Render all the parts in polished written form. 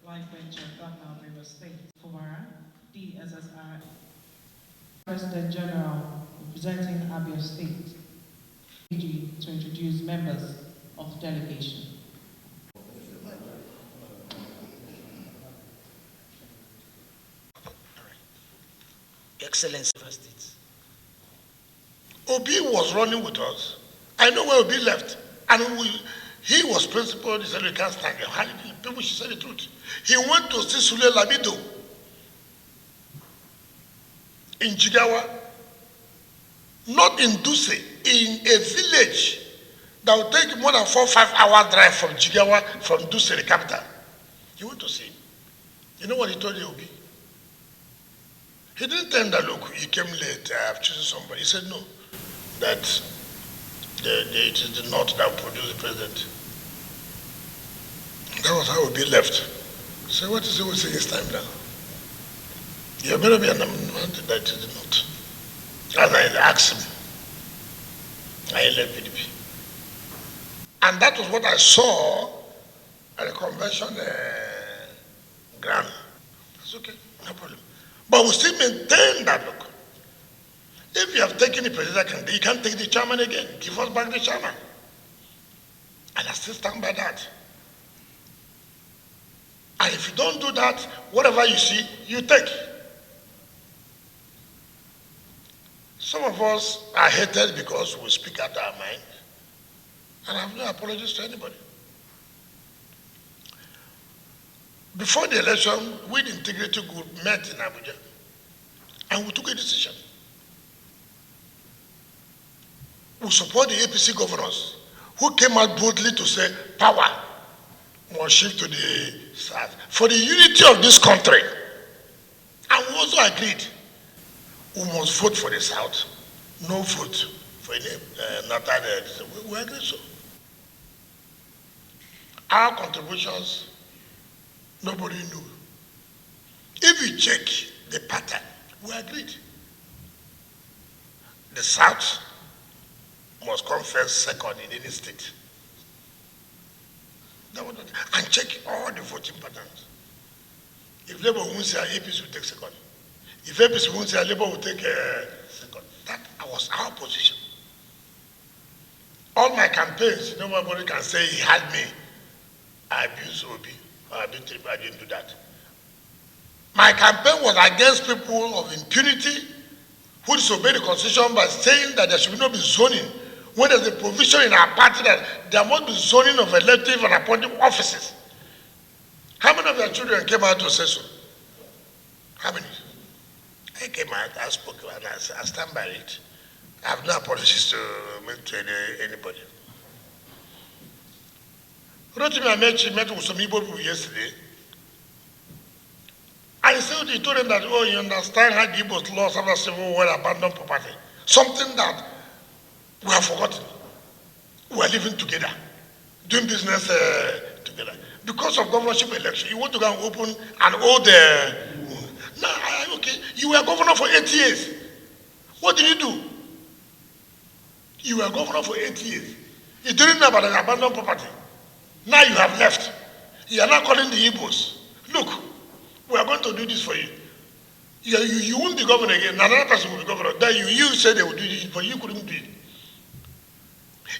River State, Fubara, DSSR, President General representing Abia State, to introduce members of the delegation. Excellency of States. Obi was running with us. I know where Obi left. And he was principal. He said, we can't stand here. People should say the truth. He went to see Sule Lamido in Jigawa, not in Duse, in a village that would take more than 4 or 5 hour drive from Jigawa, from Duse, the capital. He went to see him. You know what he told Obi? He didn't tell him that, look, he came late, I have chosen somebody. He said, no, that it is the North that produced the president. That was how Obi left. So what is he saying this time now? You better be an amendment that it is the North. And I asked him. I left PDP. And that was what I saw at the convention ground. That's okay, no problem. But we still maintain that, look. If you have taken the president, you can't take the chairman again. Give us back the chairman. And I still stand by that. And if you don't do that, whatever you see, you take. Some of us are hated because we speak out our mind. And I have no apologies to anybody. Before the election, we, the Integrity Group, met in Abuja. And we took a decision. We support the APC governors who came out boldly to say power must shift to the South for the unity of this country. And we also agreed we must vote for the South, no vote for any northern. We agreed so. Our contributions, nobody knew. If you check the pattern, we agreed. The South must come first, second in any state. And check all the voting patterns. If Labour wins here, APC will take second. If APC wins here, Labour will take second. That was our position. All my campaigns, nobody can say he had me. I abused Obi. I didn't do that. My campaign was against people of impunity who disobey the constitution by saying that there should not be zoning when there's a provision in our party that there must be zoning of elective and appointed offices. How many of your children came out to say so? How many? I came out, I spoke, and I stand by it. I have no apologies to make to anybody. Rotimi Amechi met with some Igbo people yesterday. And he told them that, oh, you understand how the Igbos lost after Civil War, abandoned property. Something that we have forgotten. We are living together, doing business together. Because of governorship election, you want to go and open an old... okay, you were governor for 8 years. What did you do? You were governor for 8 years. You didn't know about the abandoned property. Now you have left. You are now calling the Igbos. Look, we are going to do this for you. You won't be governor again. Another person will be governor. Then you said they would do it, but you couldn't do it.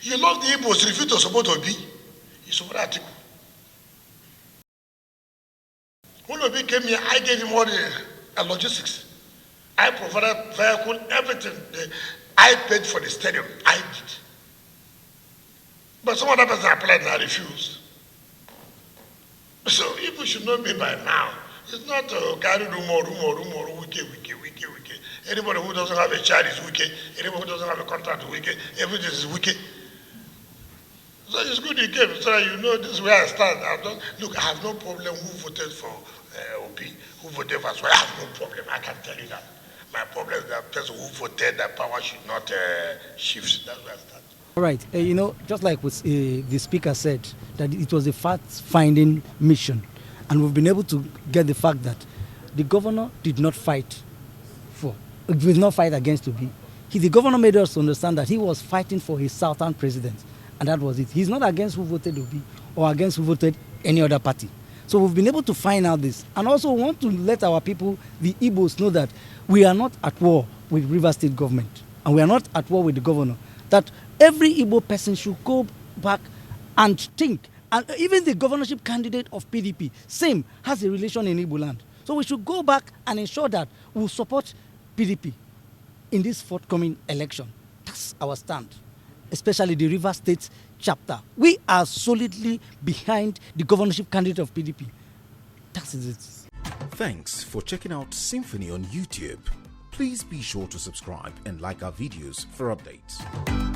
You love the Igbos, refuse to support Obi. You support Atiku. When Obi came here, I gave him all the logistics. I provided vehicle, everything. I paid for the stadium. I did. But some other person applied and I refused. So if we should know me by now, it's not carry rumor, wiki. Anybody who doesn't have a child is wiki. Anybody who doesn't have a contract is wiki. Everything is wiki. So it's good you came, so you know this is where I stand. I have no problem who voted for Obi, who voted for us. I have no problem, I can tell you that. My problem is that person who voted that power should not shift. That's where I stand. All right, just like what the speaker said, that it was a fact-finding mission. And we've been able to get the fact that the governor did not fight against Obi. The governor made us understand that he was fighting for his southern president. And that was it. He's not against who voted Obi or against who voted any other party. So we've been able to find out this. And also we want to let our people, the Igbos, know that we are not at war with Rivers State government. And we are not at war with the governor. That every Igbo person should go back and think. And even the governorship candidate of PDP, same, has a relation in Igbo land. So we should go back and ensure that we will support PDP in this forthcoming election. That's our stand, especially the Rivers State chapter. We are solidly behind the governorship candidate of PDP. That's it. Thanks for checking out SYMFONI on YouTube. Please be sure to subscribe and like our videos for updates.